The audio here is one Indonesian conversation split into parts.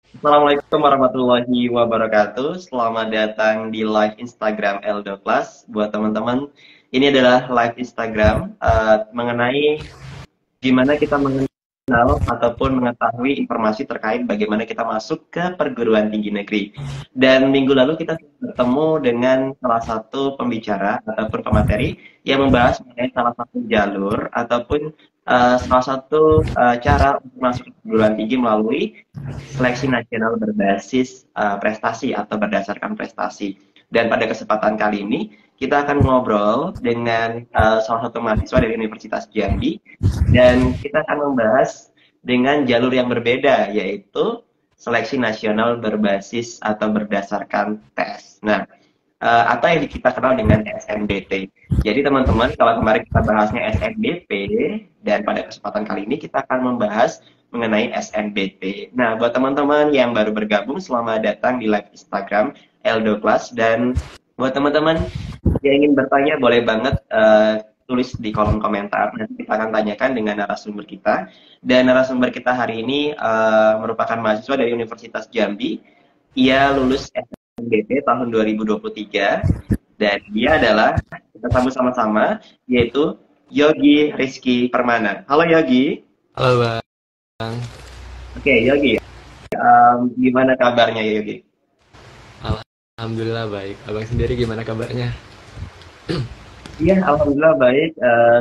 Assalamualaikum warahmatullahi wabarakatuh. Selamat datang di live Instagram Eldo Class. Buat teman-teman, ini adalah live Instagram mengenai gimana kita mengenal ataupun mengetahui informasi terkait bagaimana kita masuk ke perguruan tinggi negeri. Dan minggu lalu kita bertemu dengan salah satu pembicara ataupun pemateri yang membahas mengenai salah satu jalur ataupun salah satu cara untuk masuk ke perguruan tinggi melalui seleksi nasional berbasis prestasi atau berdasarkan prestasi. Dan pada kesempatan kali ini kita akan ngobrol dengan salah satu mahasiswa dari Universitas Jambi dan kita akan membahas dengan jalur yang berbeda yaitu seleksi nasional berbasis atau berdasarkan tes. Nah, atau yang kita kenal dengan SNBT. Jadi teman-teman, kalau kemarin kita bahasnya SNBP, dan pada kesempatan kali ini kita akan membahas mengenai SNBT. Nah, buat teman-teman yang baru bergabung, selamat datang di live Instagram Eldo Class. Dan buat teman-teman yang ingin bertanya, boleh banget tulis di kolom komentar. Nanti kita akan tanyakan dengan narasumber kita. Dan narasumber kita hari ini merupakan mahasiswa dari Universitas Jambi. Ia lulus SNBP tahun 2023 dan dia adalah kita sambut sama-sama yaitu Yogi Rizky Permana. Halo Yogi. Halo Bang, Oke Yogi, gimana kabarnya Yogi? Alhamdulillah baik. Abang sendiri gimana kabarnya? Iya, alhamdulillah baik.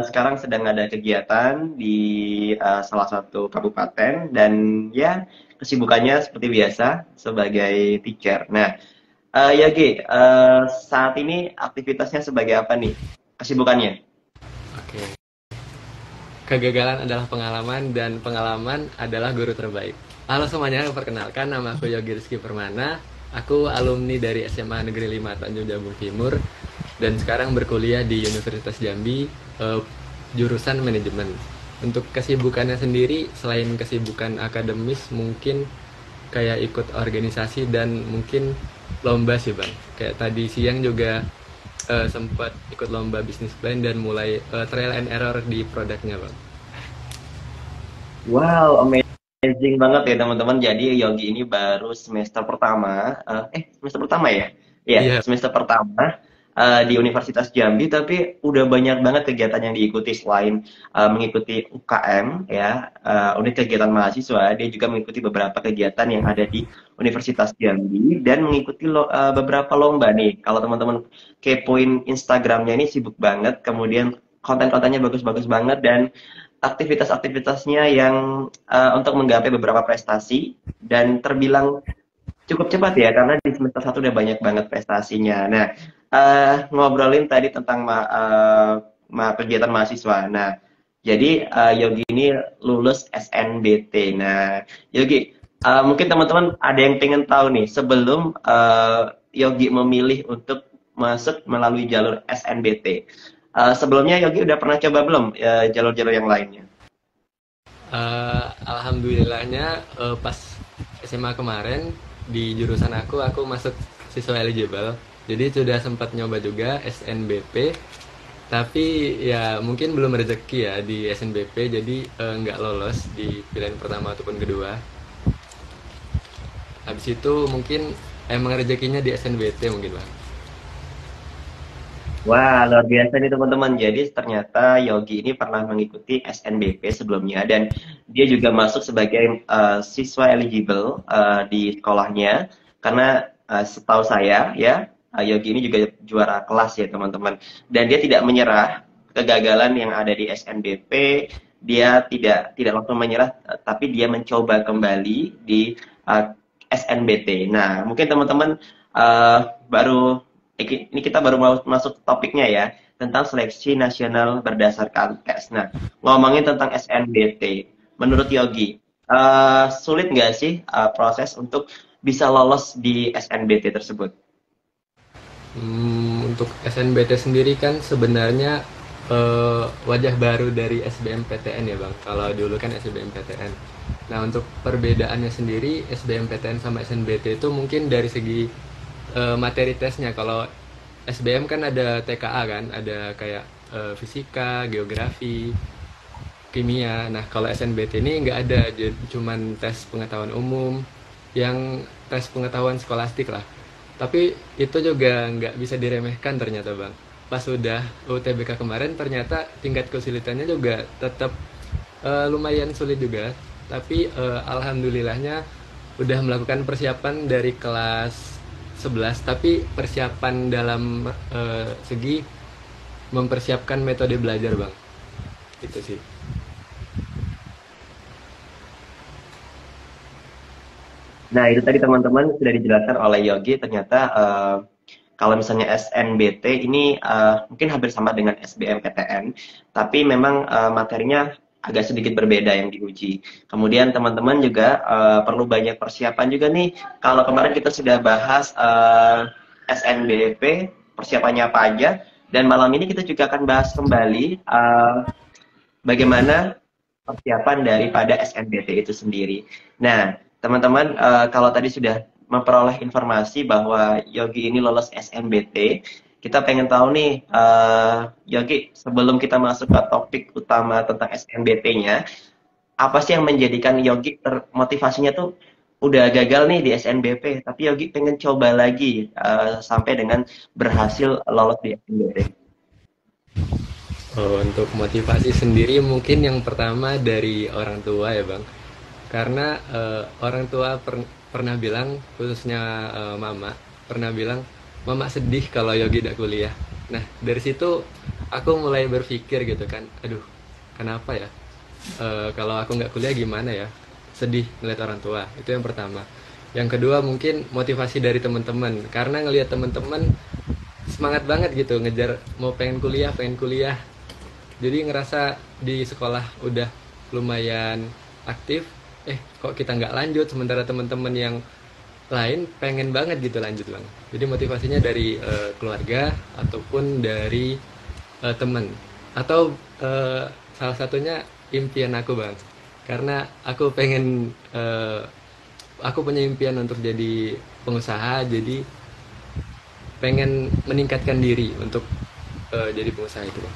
Sekarang sedang ada kegiatan di salah satu kabupaten dan ya kesibukannya seperti biasa sebagai teacher. Nah, Yogi, saat ini aktivitasnya sebagai apa nih? Kesibukannya? Oke. Kegagalan adalah pengalaman dan pengalaman adalah guru terbaik. Halo semuanya, perkenalkan nama aku Yogi Rizky Permana. Aku alumni dari SMA Negeri 5 Tanjung Jabung Timur dan sekarang berkuliah di Universitas Jambi jurusan manajemen. Untuk kesibukannya sendiri, selain kesibukan akademis, mungkin kayak ikut organisasi dan mungkin lomba sih bang. Kayak tadi siang juga sempat ikut lomba bisnis plan dan mulai trial and error di produknya bang. Wow, amazing banget ya teman-teman. Jadi Yogi ini baru semester pertama, semester pertama ya? Iya, Iya. semester pertama di Universitas Jambi, tapi udah banyak banget kegiatan yang diikuti selain mengikuti UKM ya, unit kegiatan mahasiswa, dia juga mengikuti beberapa kegiatan yang ada di Universitas Jambi dan mengikuti beberapa lomba nih. Kalau teman-teman kepoin Instagramnya ini sibuk banget, kemudian konten-kontennya bagus-bagus banget dan aktivitas-aktivitasnya yang untuk menggapai beberapa prestasi dan terbilang cukup cepat ya karena di semester satu udah banyak banget prestasinya. Nah, ngobrolin tadi tentang kegiatan mahasiswa. Nah, jadi Yogi ini lulus SNBT. Nah, Yogi, mungkin teman-teman ada yang pengen tahu nih sebelum Yogi memilih untuk masuk melalui jalur SNBT. Sebelumnya Yogi udah pernah coba belum jalur-jalur yang lainnya? Alhamdulillahnya pas SMA kemarin di jurusan aku masuk siswa eligible. Jadi sudah sempat nyoba juga SNBP, tapi ya mungkin belum rezeki ya di SNBP, jadi nggak lolos di pilihan pertama ataupun kedua. Habis itu mungkin emang rezekinya di SNBT mungkin bang. Wah, luar biasa nih teman-teman. Jadi ternyata Yogi ini pernah mengikuti SNBP sebelumnya dan dia juga masuk sebagai siswa eligible di sekolahnya. Karena setahu saya ya, Yogi ini juga juara kelas ya teman-teman. Dan dia tidak menyerah kegagalan yang ada di SNBP. Dia tidak langsung menyerah, tapi dia mencoba kembali di SNBT. Nah, mungkin teman-teman baru ini kita baru mau masuk topiknya ya tentang seleksi nasional berdasarkan tes. Nah, ngomongin tentang SNBT, menurut Yogi, sulit nggak sih proses untuk bisa lolos di SNBT tersebut? Untuk SNBT sendiri kan sebenarnya wajah baru dari SBMPTN ya bang. Kalau dulu kan SBMPTN. Nah untuk perbedaannya sendiri SBMPTN sama SNBT itu mungkin dari segi materi tesnya. Kalau SBM kan ada TKA kan, ada kayak fisika, geografi, kimia. Nah kalau SNBT ini nggak ada, cuman tes pengetahuan umum, yang tes pengetahuan skolastik lah. Tapi itu juga nggak bisa diremehkan ternyata bang. Pas udah UTBK kemarin ternyata tingkat kesulitannya juga tetap lumayan sulit juga. Tapi alhamdulillahnya udah melakukan persiapan dari kelas 11. Tapi persiapan dalam segi mempersiapkan metode belajar bang. Itu sih. Nah, itu tadi teman-teman sudah dijelaskan oleh Yogi, ternyata kalau misalnya SNBT ini mungkin hampir sama dengan SBMPTN, tapi memang materinya agak sedikit berbeda yang diuji. Kemudian teman-teman juga perlu banyak persiapan juga nih. Kalau kemarin kita sudah bahas SNBP, persiapannya apa aja, dan malam ini kita juga akan bahas kembali bagaimana persiapan daripada SNBT itu sendiri. Nah, teman-teman, kalau tadi sudah memperoleh informasi bahwa Yogi ini lolos SNBT, kita pengen tahu nih, Yogi, sebelum kita masuk ke topik utama tentang SNBT-nya, apa sih yang menjadikan Yogi termotivasinya tuh udah gagal nih di SNBP, tapi Yogi pengen coba lagi sampai dengan berhasil lolos di SNBT. Oh, untuk motivasi sendiri mungkin yang pertama dari orang tua ya bang. Karena orang tua pernah bilang, khususnya mama, pernah bilang, mama sedih kalau Yogi tidak kuliah. Nah, dari situ aku mulai berpikir gitu kan, aduh, kenapa ya? Kalau aku nggak kuliah gimana ya? Sedih ngeliat orang tua, itu yang pertama. Yang kedua mungkin motivasi dari teman-teman, karena ngelihat teman-teman semangat banget gitu, ngejar mau pengen kuliah. Jadi ngerasa di sekolah udah lumayan aktif, kok kita nggak lanjut sementara teman-teman yang lain pengen banget gitu lanjut bang. Jadi motivasinya dari keluarga ataupun dari teman, atau salah satunya impian aku bang, karena aku pengen aku punya impian untuk jadi pengusaha, jadi pengen meningkatkan diri untuk jadi pengusaha itu bang.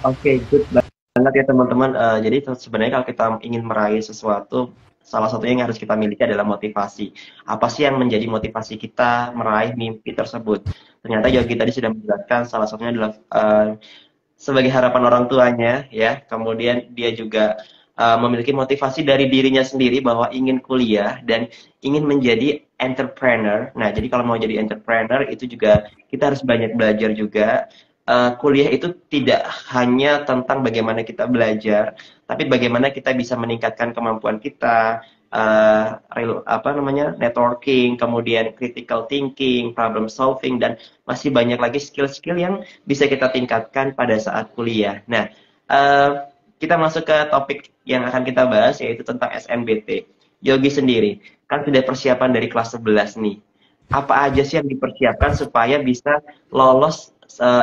Oke, good banget ya teman-teman. Jadi sebenarnya kalau kita ingin meraih sesuatu, salah satunya yang harus kita miliki adalah motivasi. Apa sih yang menjadi motivasi kita meraih mimpi tersebut? Ternyata Yogi tadi sudah menjelaskan salah satunya adalah sebagai harapan orang tuanya, ya. Kemudian dia juga memiliki motivasi dari dirinya sendiri bahwa ingin kuliah dan ingin menjadi entrepreneur. Nah, jadi kalau mau jadi entrepreneur itu juga kita harus banyak belajar juga. Kuliah itu tidak hanya tentang bagaimana kita belajar, tapi bagaimana kita bisa meningkatkan kemampuan kita, apa namanya, networking, kemudian critical thinking, problem solving, dan masih banyak lagi skill-skill yang bisa kita tingkatkan pada saat kuliah. Nah, kita masuk ke topik yang akan kita bahas, yaitu tentang SNBT. Yogi sendiri, kan sudah persiapan dari kelas 11 nih. Apa aja sih yang dipersiapkan supaya bisa lolos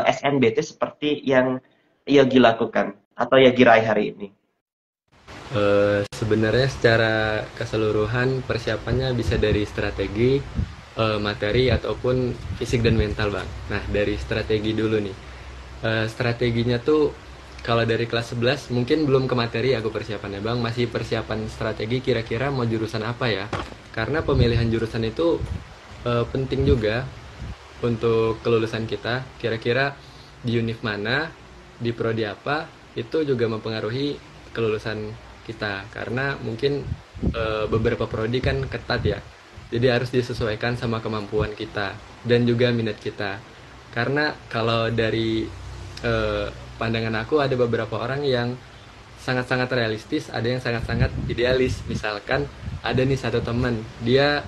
SNBT seperti yang Yogi lakukan atau Yogi raih hari ini? Sebenarnya secara keseluruhan persiapannya bisa dari strategi, materi ataupun fisik dan mental bang. Nah dari strategi dulu nih. Strateginya tuh kalau dari kelas 11 mungkin belum ke materi aku persiapannya bang, masih persiapan strategi kira-kira mau jurusan apa ya. Karena pemilihan jurusan itu penting juga untuk kelulusan kita. Kira-kira di univ mana, di prodi apa, itu juga mempengaruhi kelulusan kita. Karena mungkin beberapa prodi kan ketat ya. Jadi harus disesuaikan sama kemampuan kita dan juga minat kita. Karena kalau dari pandangan aku ada beberapa orang yang sangat-sangat realistis, ada yang sangat-sangat idealis. Misalkan ada nih satu teman, dia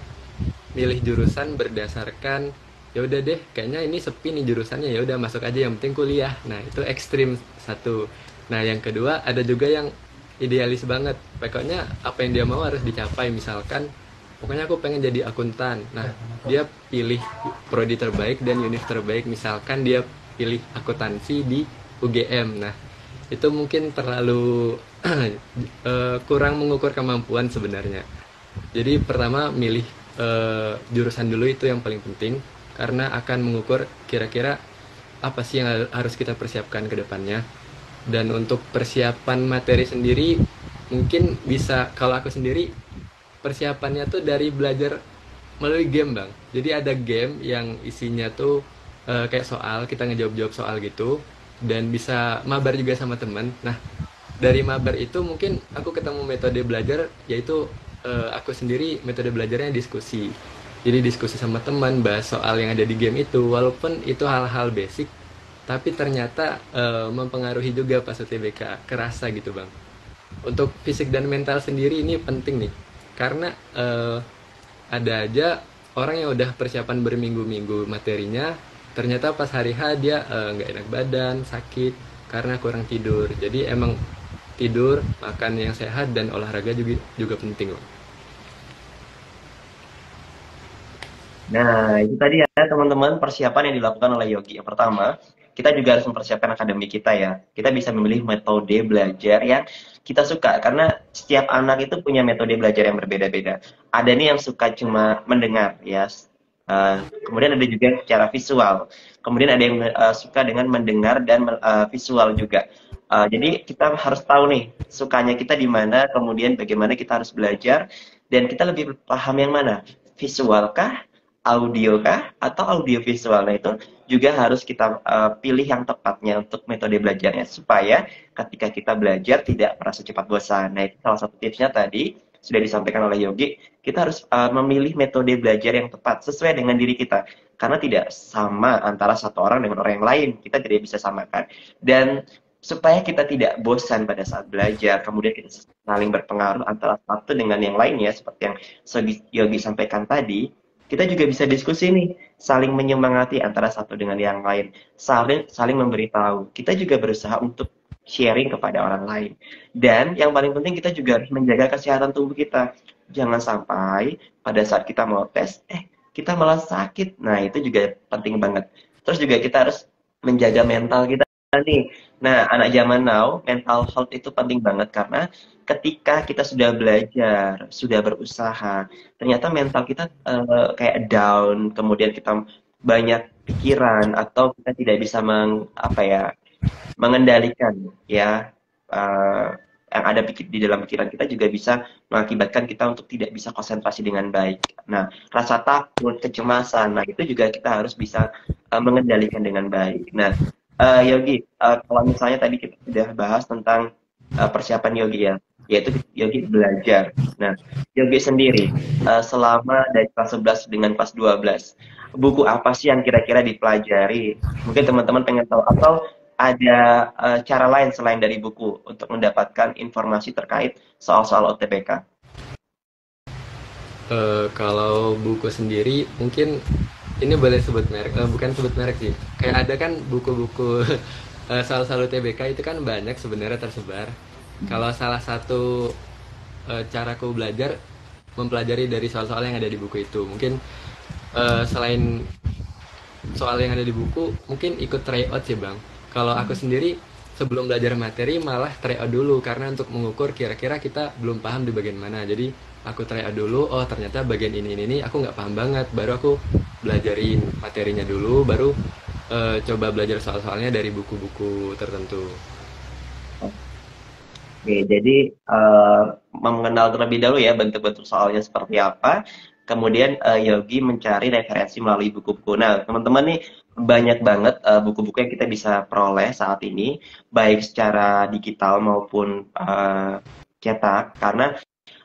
milih jurusan berdasarkan ya udah deh kayaknya ini sepi nih jurusannya, ya udah masuk aja yang penting kuliah. Nah itu ekstrim satu. Nah yang kedua ada juga yang idealis banget, pokoknya apa yang dia mau harus dicapai. Misalkan pokoknya aku pengen jadi akuntan, nah dia pilih prodi terbaik dan univ terbaik, misalkan dia pilih akuntansi di UGM. Nah itu mungkin terlalu kurang mengukur kemampuan sebenarnya. Jadi pertama milih jurusan dulu, itu yang paling penting karena akan mengukur kira-kira apa sih yang harus kita persiapkan ke depannya. Dan untuk persiapan materi sendiri mungkin bisa, kalau aku sendiri persiapannya tuh dari belajar melalui game bang. Jadi ada game yang isinya tuh kayak soal, kita ngejawab-jawab soal gitu, dan bisa mabar juga sama teman. Nah, dari mabar itu mungkin aku ketemu metode belajar, yaitu aku sendiri metode belajarnya diskusi. Jadi diskusi sama teman, bahas soal yang ada di game itu, walaupun itu hal-hal basic, tapi ternyata mempengaruhi juga pas UTBK, kerasa gitu bang. Untuk fisik dan mental sendiri ini penting nih, karena ada aja orang yang udah persiapan berminggu-minggu materinya, ternyata pas hari H dia nggak enak badan, sakit karena kurang tidur. Jadi emang tidur, makan yang sehat, dan olahraga juga penting loh. Nah, itu tadi ya teman-teman persiapan yang dilakukan oleh Yogi. Yang pertama, kita juga harus mempersiapkan akademik kita ya. Kita bisa memilih metode belajar yang kita suka karena setiap anak itu punya metode belajar yang berbeda-beda. Ada nih yang suka cuma mendengar ya. Kemudian ada juga yang secara visual. Kemudian ada yang suka dengan mendengar dan visual juga. Jadi kita harus tahu nih sukanya kita di mana, kemudian bagaimana kita harus belajar dan kita lebih paham yang mana, visual kah, audio kah, atau audio visual. Nah itu juga harus kita pilih yang tepatnya untuk metode belajarnya supaya ketika kita belajar tidak merasa cepat bosan. Nah itu salah satu tipsnya tadi sudah disampaikan oleh Yogi. Kita harus memilih metode belajar yang tepat sesuai dengan diri kita karena tidak sama antara satu orang dengan orang yang lain. Kita tidak bisa samakan. Dan supaya kita tidak bosan pada saat belajar, kemudian kita saling berpengaruh antara satu dengan yang lainnya, seperti yang Yogi sampaikan tadi, kita juga bisa diskusi nih, saling menyemangati antara satu dengan yang lain, saling memberitahu. Kita juga berusaha untuk sharing kepada orang lain. Dan yang paling penting kita juga harus menjaga kesehatan tubuh kita. Jangan sampai pada saat kita mau tes, kita malah sakit. Nah, itu juga penting banget. Terus juga kita harus menjaga mental kita nih. Nah, anak zaman now, mental health itu penting banget karena ketika kita sudah belajar, sudah berusaha, ternyata mental kita kayak down, kemudian kita banyak pikiran atau kita tidak bisa apa ya, mengendalikan ya eh, yang ada di dalam pikiran kita juga bisa mengakibatkan kita untuk tidak bisa konsentrasi dengan baik. Nah, rasa takut, kecemasan, nah itu juga kita harus bisa mengendalikan dengan baik. Nah, Yogi, kalau misalnya tadi kita sudah bahas tentang persiapan Yogi ya, yaitu Yogi belajar. Nah, Yogi sendiri selama dari kelas 11 dengan kelas 12, buku apa sih yang kira-kira dipelajari? Mungkin teman-teman pengen tahu atau ada cara lain selain dari buku untuk mendapatkan informasi terkait soal-soal UTBK? Kalau buku sendiri mungkin ini boleh sebut merek, bukan sebut merek sih. Kayak ada kan buku-buku soal-soal UTBK itu kan banyak sebenarnya tersebar. Kalau salah satu caraku belajar mempelajari dari soal-soal yang ada di buku itu. Mungkin selain soal yang ada di buku, mungkin ikut tryout sih bang. Kalau aku sendiri sebelum belajar materi malah tryout dulu karena untuk mengukur kira-kira kita belum paham di bagian mana. Jadi aku tryout dulu, oh ternyata bagian ini aku nggak paham banget. Baru aku belajarin materinya dulu, baru coba belajar soal-soalnya dari buku-buku tertentu. Oke, jadi mengenal terlebih dahulu ya bentuk-bentuk soalnya seperti apa. Kemudian Yogi mencari referensi melalui buku-buku. Nah, teman-teman nih banyak banget buku-buku yang kita bisa peroleh saat ini, baik secara digital maupun cetak. Karena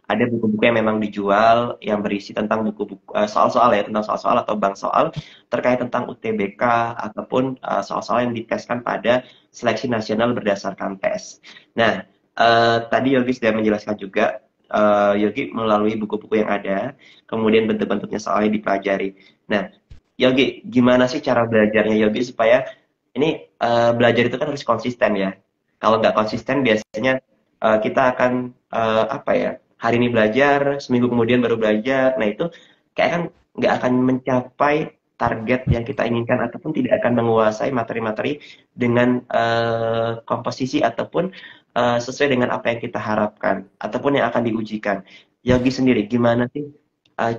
ada buku-buku yang memang dijual yang berisi tentang buku-buku soal-soal ya tentang soal-soal atau bank soal terkait tentang UTBK ataupun soal-soal yang diteskan pada seleksi nasional berdasarkan tes. Nah, tadi Yogi sudah menjelaskan juga Yogi melalui buku-buku yang ada, kemudian bentuk-bentuknya soalnya dipelajari. Nah, Yogi, gimana sih cara belajarnya Yogi supaya ini belajar itu kan harus konsisten ya. Kalau nggak konsisten biasanya kita akan apa ya, hari ini belajar, seminggu kemudian baru belajar. Nah itu kayak kan nggak akan mencapai target yang kita inginkan ataupun tidak akan menguasai materi-materi dengan komposisi ataupun sesuai dengan apa yang kita harapkan ataupun yang akan diujikan. Yogi sendiri gimana sih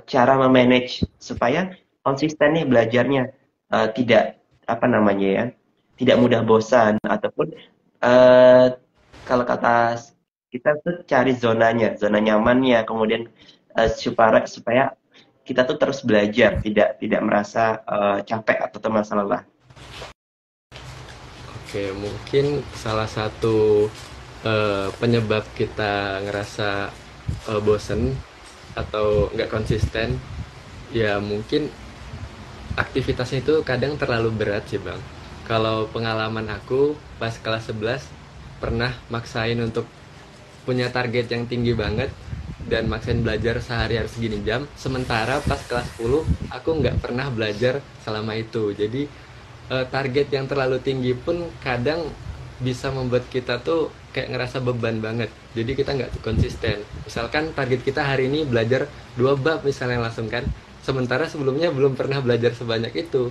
cara memanage supaya konsisten nih belajarnya tidak apa namanya ya tidak mudah bosan ataupun kalau kata kita tuh cari zonanya, zona nyamannya, kemudian supaya kita tuh terus belajar, tidak merasa capek atau merasa lelah. Oke, mungkin salah satu penyebab kita ngerasa bosen atau nggak konsisten, ya mungkin aktivitasnya itu kadang terlalu berat sih bang. Kalau pengalaman aku pas kelas 11 pernah maksain untuk punya target yang tinggi banget dan maksain belajar sehari harus segini jam, sementara pas kelas 10 aku nggak pernah belajar selama itu. Jadi target yang terlalu tinggi pun kadang bisa membuat kita tuh kayak ngerasa beban banget, jadi kita nggak konsisten. Misalkan target kita hari ini belajar 2 bab misalnya langsung kan, sementara sebelumnya belum pernah belajar sebanyak itu,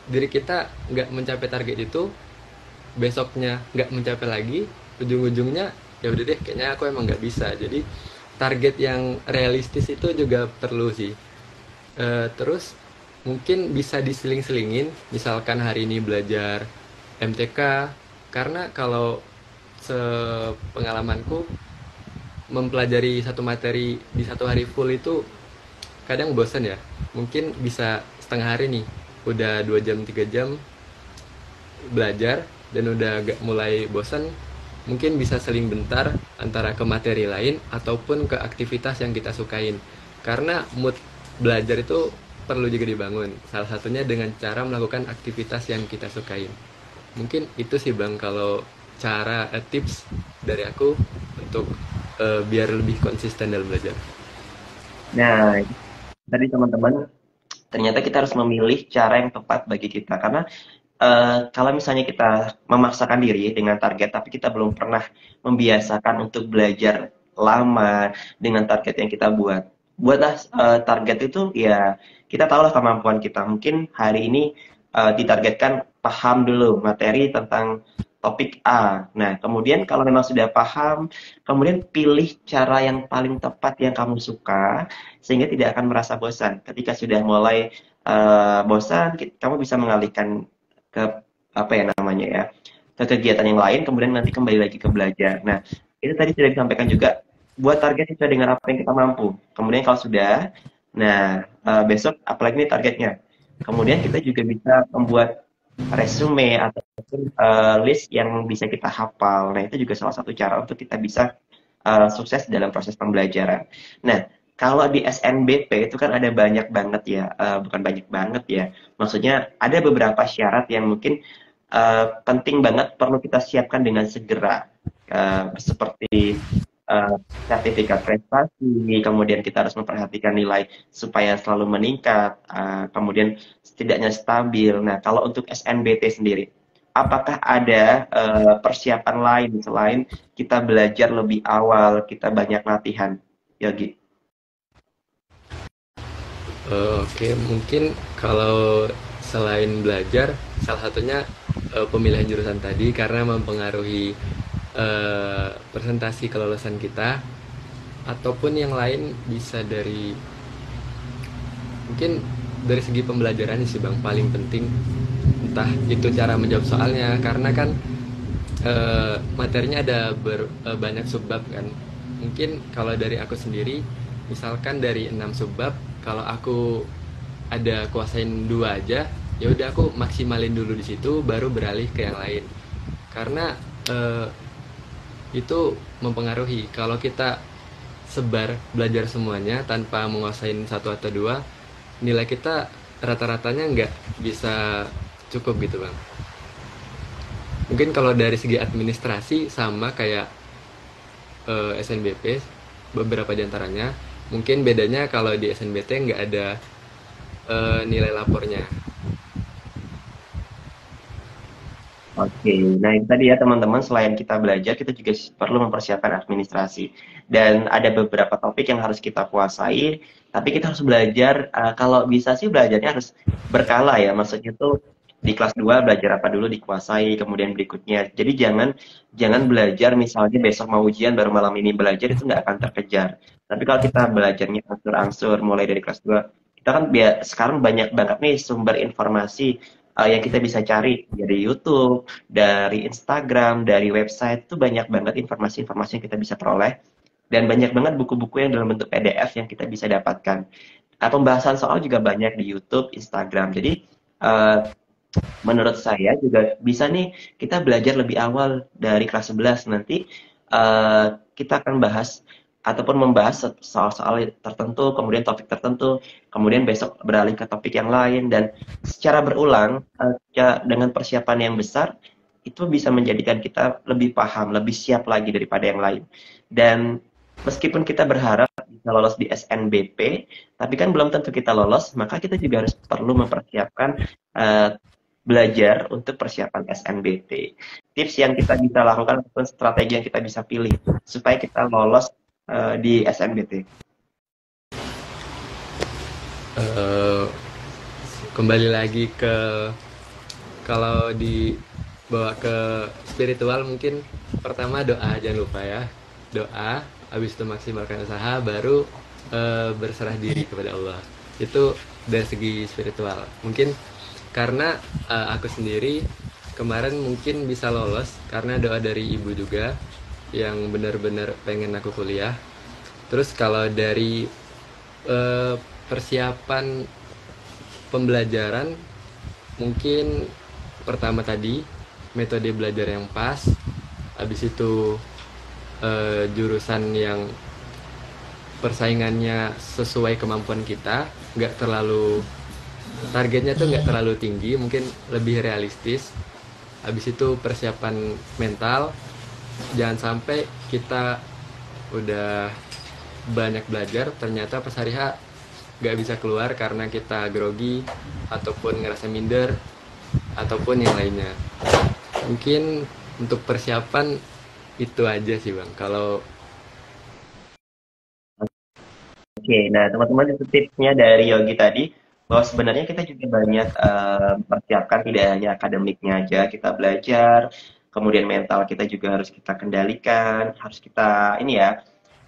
diri kita nggak mencapai target itu, besoknya nggak mencapai lagi, ujung-ujungnya ya udah deh kayaknya aku emang nggak bisa. Jadi target yang realistis itu juga perlu sih. Terus mungkin bisa diseling-selingin, misalkan hari ini belajar MTK, karena kalau sepengalamanku mempelajari satu materi di satu hari full itu kadang bosan ya. Mungkin bisa setengah hari nih udah 2 jam 3 jam belajar dan udah agak mulai bosan, mungkin bisa seling bentar antara ke materi lain ataupun ke aktivitas yang kita sukain, karena mood belajar itu perlu juga dibangun, salah satunya dengan cara melakukan aktivitas yang kita sukain. Mungkin itu sih bang kalau cara tips dari aku untuk biar lebih konsisten dalam belajar. Nah, tadi teman-teman, ternyata kita harus memilih cara yang tepat bagi kita karena kalau misalnya kita memaksakan diri dengan target tapi kita belum pernah membiasakan untuk belajar lama dengan target yang kita buatlah target itu ya kita tahulah kemampuan kita. Mungkin hari ini ditargetkan paham dulu materi tentang topik A. Nah, kemudian kalau memang sudah paham, kemudian pilih cara yang paling tepat yang kamu suka sehingga tidak akan merasa bosan. Ketika sudah mulai bosan, kamu bisa mengalihkan ke apa ya namanya ya, ke kegiatan yang lain, kemudian nanti kembali lagi ke belajar. Nah, itu tadi sudah disampaikan juga, buat target sesuai dengan apa yang kita mampu. Kemudian kalau sudah, nah besok apalagi nih targetnya. Kemudian kita juga bisa membuat resume atau list yang bisa kita hafal. Nah, itu juga salah satu cara untuk kita bisa sukses dalam proses pembelajaran. Nah, kalau di SNBP itu kan ada banyak banget ya, bukan banyak banget ya, maksudnya ada beberapa syarat yang mungkin penting banget perlu kita siapkan dengan segera, seperti eh, sertifikat prestasi, kemudian kita harus memperhatikan nilai supaya selalu meningkat, kemudian setidaknya stabil. Nah, kalau untuk SNBT sendiri, apakah ada persiapan lain selain kita belajar lebih awal, kita banyak latihan, Yogi? Oke, mungkin kalau selain belajar, salah satunya pemilihan jurusan tadi karena mempengaruhi presentasi kelulusan kita, ataupun yang lain bisa dari mungkin dari segi pembelajaran sih bang paling penting, entah itu cara menjawab soalnya, karena kan materinya ada banyak subbab kan. Mungkin kalau dari aku sendiri, misalkan dari 6 subbab, kalau aku ada kuasain 2 aja, ya udah aku maksimalin dulu di situ baru beralih ke yang lain. Karena eh, itu mempengaruhi. Kalau kita sebar belajar semuanya tanpa menguasain satu atau dua, nilai kita rata-ratanya nggak bisa cukup gitu bang. Mungkin kalau dari segi administrasi sama kayak SNBP, beberapa diantaranya. Mungkin bedanya kalau di SNBT nggak ada nilai lapornya. Oke, nah itu tadi ya teman-teman, selain kita belajar, kita juga perlu mempersiapkan administrasi. Dan ada beberapa topik yang harus kita kuasai, tapi kita harus belajar, kalau bisa sih belajarnya harus berkala ya, maksudnya tuh di kelas 2 belajar apa dulu dikuasai, kemudian berikutnya. Jadi jangan jangan belajar misalnya besok mau ujian baru malam ini belajar, itu nggak akan terkejar. Tapi kalau kita belajarnya angsur-angsur mulai dari kelas 2, kita kan sekarang banyak banget nih sumber informasi yang kita bisa cari dari YouTube, dari Instagram, dari website, itu banyak banget informasi-informasi yang kita bisa peroleh. Dan banyak banget buku-buku yang dalam bentuk PDF yang kita bisa dapatkan. Pembahasan soal juga banyak di YouTube, Instagram. Jadi eh, menurut saya juga bisa nih kita belajar lebih awal dari kelas 11 nanti kita akan bahas ataupun membahas soal-soal tertentu, kemudian topik tertentu, kemudian besok beralih ke topik yang lain dan secara berulang ya, dengan persiapan yang besar itu bisa menjadikan kita lebih paham, lebih siap lagi daripada yang lain. Dan meskipun kita berharap bisa lolos di SNBP, tapi kan belum tentu kita lolos, maka kita juga harus perlu mempersiapkan eh, belajar untuk persiapan SNBT. Tips yang kita bisa lakukan ataupun strategi yang kita bisa pilih supaya kita lolos di SNBT. Eh, Kembali lagi ke, kalau dibawa ke spiritual, mungkin pertama doa, jangan lupa ya, doa, habis itu maksimalkan usaha, baru berserah diri kepada Allah. Itu dari segi spiritual. Mungkin karena aku sendiri kemarin mungkin bisa lolos karena doa dari ibu juga yang benar-benar pengen aku kuliah. Terus kalau dari eh, persiapan pembelajaran, mungkin pertama tadi metode belajar yang pas, habis itu jurusan yang persaingannya sesuai kemampuan kita, nggak terlalu, targetnya tuh nggak terlalu tinggi, mungkin lebih realistis. Habis itu persiapan mental, jangan sampai kita udah banyak belajar ternyata pas hari H nggak bisa keluar karena kita grogi ataupun ngerasa minder ataupun yang lainnya. Mungkin untuk persiapan itu aja sih Bang. Kalau Oke, nah teman-teman itu tipsnya dari Yogi tadi bahwa sebenarnya kita juga banyak mempersiapkan tidak hanya akademiknya aja kita belajar, kemudian mental kita juga harus kita kendalikan, harus kita ini ya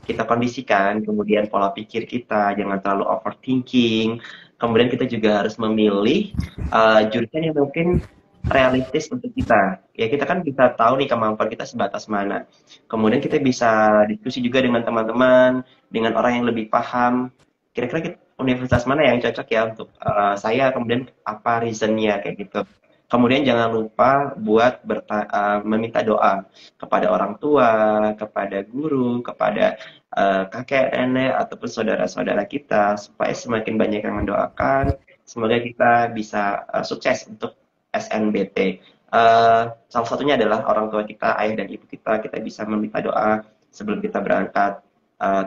kita kondisikan, kemudian pola pikir kita jangan terlalu overthinking, kemudian kita juga harus memilih jurusan yang mungkin realistis untuk kita. Ya kita kan bisa tahu nih kemampuan kita sebatas mana. Kemudian kita bisa diskusi juga dengan teman-teman, dengan orang yang lebih paham. Kira-kira universitas mana yang cocok ya untuk saya, kemudian apa reasonnya kayak gitu. Kemudian jangan lupa buat meminta doa kepada orang tua, kepada guru, kepada kakek, nenek, ataupun saudara-saudara kita, supaya semakin banyak yang mendoakan, semoga kita bisa sukses untuk SNBT. Salah satunya adalah orang tua kita, ayah dan ibu kita bisa meminta doa sebelum kita berangkat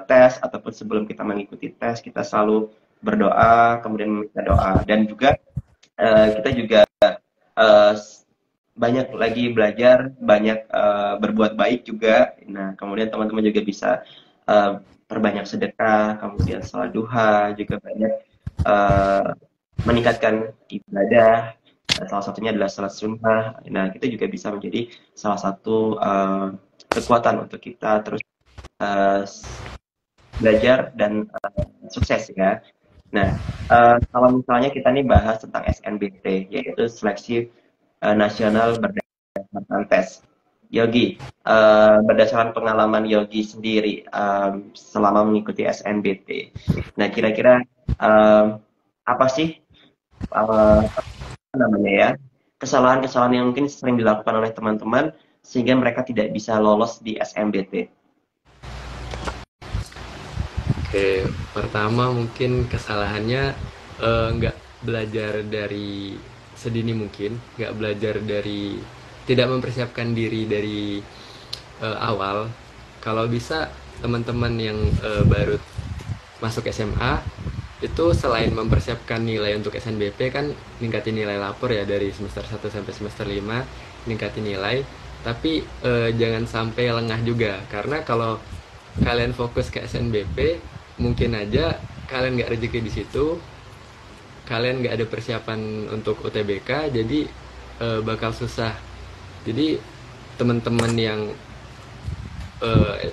tes, ataupun sebelum kita mengikuti tes, kita selalu berdoa, kemudian meminta doa. Dan juga kita juga uh, banyak lagi belajar, banyak berbuat baik juga. Nah, kemudian teman-teman juga bisa perbanyak sedekah, kemudian salat duha, juga banyak uh, meningkatkan ibadah. Salah satunya adalah salat sunnah. Nah, kita juga bisa menjadi salah satu kekuatan untuk kita terus uh, belajar dan sukses ya. Nah, kalau misalnya kita nih bahas tentang SNBT, yaitu seleksi nasional berdasarkan tes. Yogi, berdasarkan pengalaman Yogi sendiri selama mengikuti SNBT. Nah, kira-kira apa sih apa namanya ya kesalahan-kesalahan yang mungkin sering dilakukan oleh teman-teman sehingga mereka tidak bisa lolos di SNBT? Oke, pertama mungkin kesalahannya nggak belajar dari sedini mungkin, nggak belajar dari, tidak mempersiapkan diri dari awal. Kalau bisa teman-teman yang baru masuk SMA itu selain mempersiapkan nilai untuk SNBP kan ningkatin nilai lapor ya dari semester 1 sampai semester 5, ningkatin nilai, tapi jangan sampai lengah juga karena kalau kalian fokus ke SNBP mungkin aja kalian nggak rezeki di situ, kalian nggak ada persiapan untuk UTBK, jadi bakal susah. Jadi teman-teman yang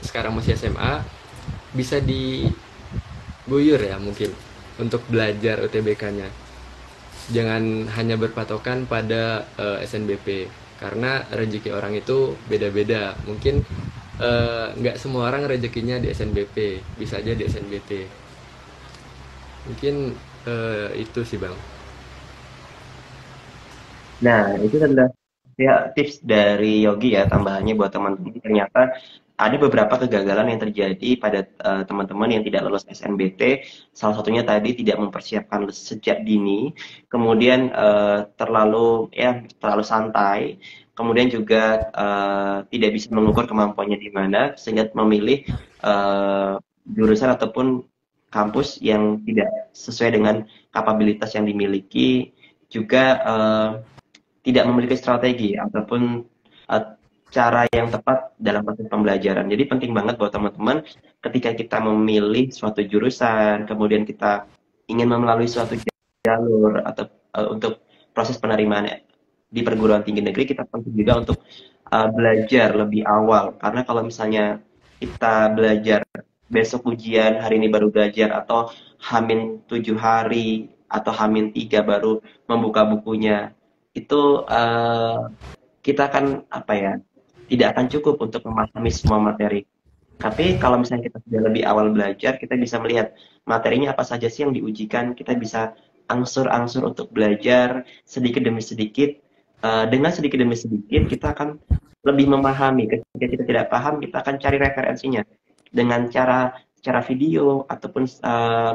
sekarang masih SMA bisa diguyur ya mungkin untuk belajar UTBK-nya. Jangan hanya berpatokan pada SNBP karena rezeki orang itu beda-beda. Mungkin nggak semua orang rezekinya di SNBP, bisa aja di SNBT. Mungkin itu sih bang. Nah, itu adalah ya, tips dari Yogi ya, tambahannya buat teman-teman. Ternyata ada beberapa kegagalan yang terjadi pada teman-teman yang tidak lolos SNBT. Salah satunya tadi tidak mempersiapkan sejak dini, kemudian terlalu santai, kemudian juga tidak bisa mengukur kemampuannya di mana, sehingga memilih eh, jurusan ataupun kampus yang tidak sesuai dengan kapabilitas yang dimiliki, juga tidak memiliki strategi ataupun uh, cara yang tepat dalam proses pembelajaran. Jadi penting banget buat teman-teman ketika kita memilih suatu jurusan, kemudian kita ingin melalui suatu jalur atau untuk proses penerimaan di perguruan tinggi negeri, kita penting juga untuk belajar lebih awal. Karena kalau misalnya kita belajar besok ujian, hari ini baru belajar, atau hamin 7 hari atau hamin 3 baru membuka bukunya, itu kita akan apa ya, tidak akan cukup untuk memahami semua materi. Tapi kalau misalnya kita sudah lebih awal belajar, kita bisa melihat materinya apa saja sih yang diujikan, kita bisa angsur-angsur untuk belajar sedikit demi sedikit. Dengan sedikit demi sedikit kita akan lebih memahami. Ketika kita tidak paham, kita akan cari referensinya dengan cara video ataupun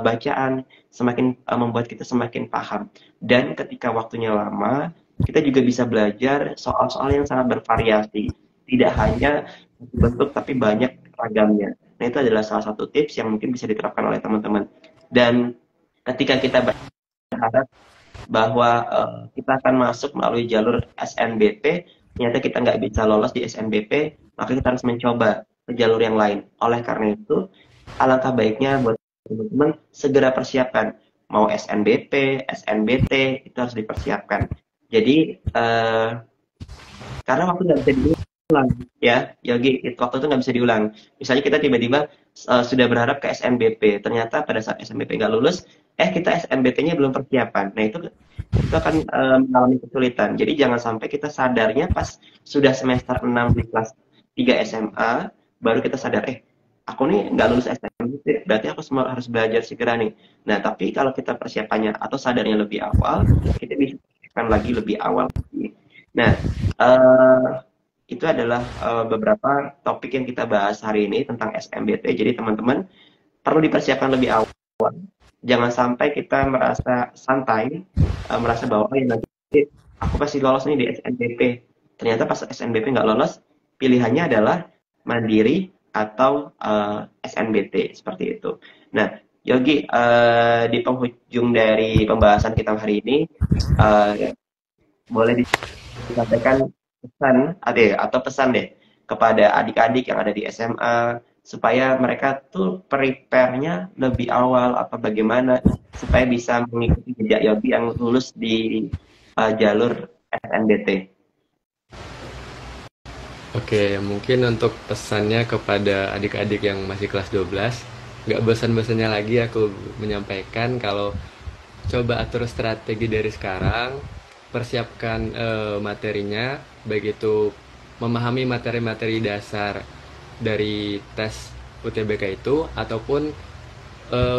bacaan, semakin membuat kita semakin paham. Dan ketika waktunya lama, kita juga bisa belajar soal-soal yang sangat bervariasi, tidak hanya satu bentuk tapi banyak ragamnya. Nah, itu adalah salah satu tips yang mungkin bisa diterapkan oleh teman-teman. Dan ketika kita berharap bahwa kita akan masuk melalui jalur SNBP, ternyata kita nggak bisa lolos di SNBP, maka kita harus mencoba ke jalur yang lain. Oleh karena itu, alangkah baiknya buat teman-teman segera persiapkan. Mau SNBP, SNBT, itu harus dipersiapkan. Jadi, karena waktu nggak bisa diulang, ya, Yogi, waktu itu nggak bisa diulang. Misalnya kita tiba-tiba sudah berharap ke SNBP, ternyata pada saat SNBP nggak lulus, kita SNBT-nya belum persiapan. Nah, itu akan mengalami kesulitan. Jadi jangan sampai kita sadarnya pas sudah semester 6 di kelas 3 SMA, baru kita sadar, aku nih nggak lulus SNBT, berarti aku semua harus belajar segera nih. Nah, tapi kalau kita persiapannya atau sadarnya lebih awal, kita bisa persiapkan lagi lebih awal. Nah, eh, itu adalah beberapa topik yang kita bahas hari ini tentang SNBT. Jadi teman-teman perlu dipersiapkan lebih awal. Jangan sampai kita merasa santai, merasa bahwa oh, ya, nanti aku pasti lolos nih di SNBP. Ternyata pas SNBP nggak lolos, pilihannya adalah mandiri atau SNBT seperti itu. Nah, Yogi, di penghujung dari pembahasan kita hari ini, boleh disampaikan pesan atau pesan deh kepada adik-adik yang ada di SMA supaya mereka tuh prepare-nya lebih awal apa bagaimana supaya bisa mengikuti jejak Yogi yang lulus di jalur SNBT. Oke, mungkin untuk pesannya kepada adik-adik yang masih kelas 12, nggak bosan-bosannya lagi aku menyampaikan kalau coba atur strategi dari sekarang, persiapkan materinya, baik itu memahami materi-materi dasar dari tes UTBK itu, ataupun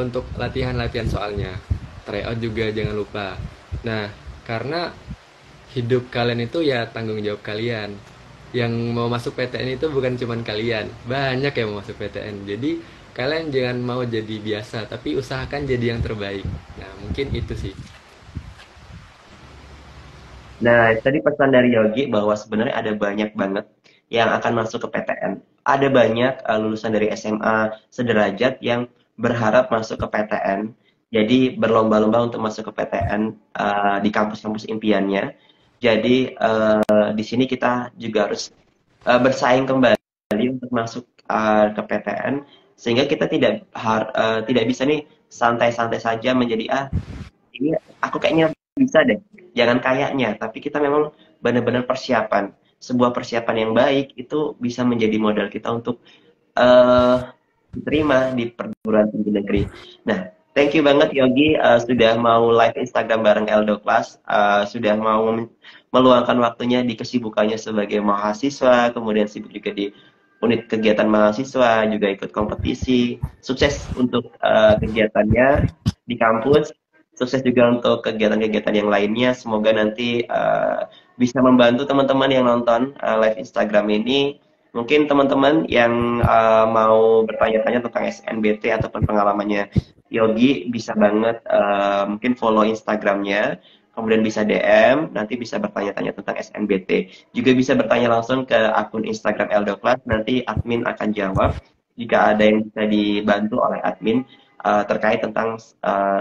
untuk latihan-latihan soalnya. Tryout juga jangan lupa. Nah, karena hidup kalian itu ya tanggung jawab kalian. Yang mau masuk PTN itu bukan cuma kalian, banyak yang mau masuk PTN. Jadi kalian jangan mau jadi biasa, tapi usahakan jadi yang terbaik. Nah, mungkin itu sih. Nah, tadi pesan dari Yogi bahwa sebenarnya ada banyak banget yang akan masuk ke PTN. Ada banyak lulusan dari SMA sederajat yang berharap masuk ke PTN. Jadi berlomba-lomba untuk masuk ke PTN di kampus-kampus impiannya. Jadi di sini kita juga harus bersaing kembali untuk masuk ke PTN sehingga kita tidak bisa nih santai-santai saja menjadi ini aku kayaknya bisa deh. Jangan kayaknya, tapi kita memang benar-benar persiapan. Sebuah persiapan yang baik itu bisa menjadi modal kita untuk eh diterima di perguruan tinggi negeri. Nah, thank you banget Yogi sudah mau live Instagram bareng Eldo Class, sudah mau meluangkan waktunya di kesibukannya sebagai mahasiswa, kemudian sibuk juga di unit kegiatan mahasiswa, juga ikut kompetisi. Sukses untuk kegiatannya di kampus, sukses juga untuk kegiatan-kegiatan yang lainnya. Semoga nanti bisa membantu teman-teman yang nonton live Instagram ini. Mungkin teman-teman yang mau bertanya-tanya tentang SNBT ataupun pengalamannya Yogi bisa banget mungkin follow Instagramnya, kemudian bisa DM, nanti bisa bertanya-tanya tentang SNBT. Juga bisa bertanya langsung ke akun Instagram Eldoclass, nanti admin akan jawab jika ada yang bisa dibantu oleh admin terkait tentang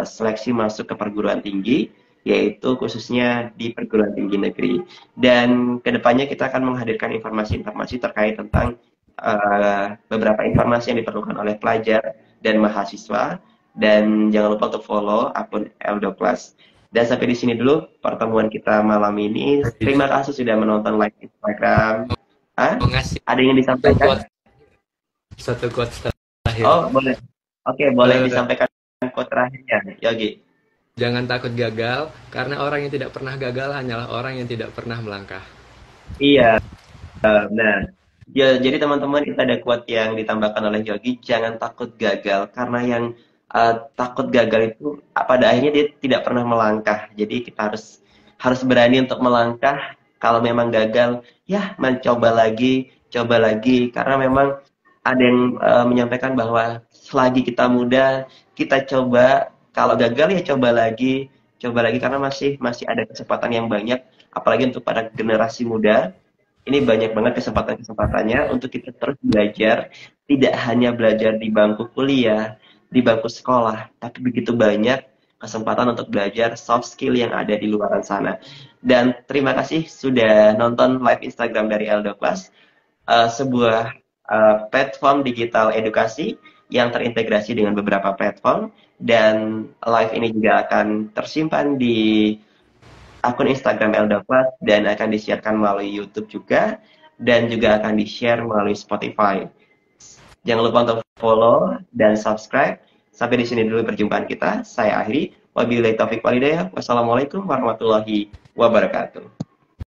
seleksi masuk ke perguruan tinggi, yaitu khususnya di perguruan tinggi negeri. Dan kedepannya kita akan menghadirkan informasi-informasi terkait tentang beberapa informasi yang diperlukan oleh pelajar dan mahasiswa. Dan jangan lupa untuk follow akun Eldoclass. Dan sampai di sini dulu pertemuan kita malam ini. Terima kasih sudah menonton live Instagram. Mau ngasih Ada yang disampaikan? Satu quote terakhir. Oh, boleh. Oke, boleh disampaikan quote terakhirnya, Yogi. Jangan takut gagal, karena orang yang tidak pernah gagal hanyalah orang yang tidak pernah melangkah. Iya, nah. Ya, jadi teman-teman, kita ada quote yang ditambahkan oleh Yogi, jangan takut gagal, karena yang takut gagal itu pada akhirnya dia tidak pernah melangkah. Jadi kita harus berani untuk melangkah. Kalau memang gagal, ya mencoba lagi, coba lagi, karena memang ada yang menyampaikan bahwa selagi kita muda, kita coba. Kalau gagal ya coba lagi karena masih ada kesempatan yang banyak, apalagi untuk para generasi muda. Ini banyak banget kesempatan-kesempatannya untuk kita terus belajar, tidak hanya belajar di bangku kuliah, di bangku sekolah, tapi begitu banyak kesempatan untuk belajar soft skill yang ada di luar sana. Dan terima kasih sudah nonton live Instagram dari Eldoclass, sebuah platform digital edukasi yang terintegrasi dengan beberapa platform, dan live ini juga akan tersimpan di akun Instagram Eldoclass dan akan disiarkan melalui YouTube juga, dan juga akan di-share melalui Spotify. Jangan lupa untuk follow dan subscribe. Sampai di sini dulu perjumpaan kita. Saya akhiri. Wabillahi taufiq walhidayah. Wassalamualaikum warahmatullahi wabarakatuh.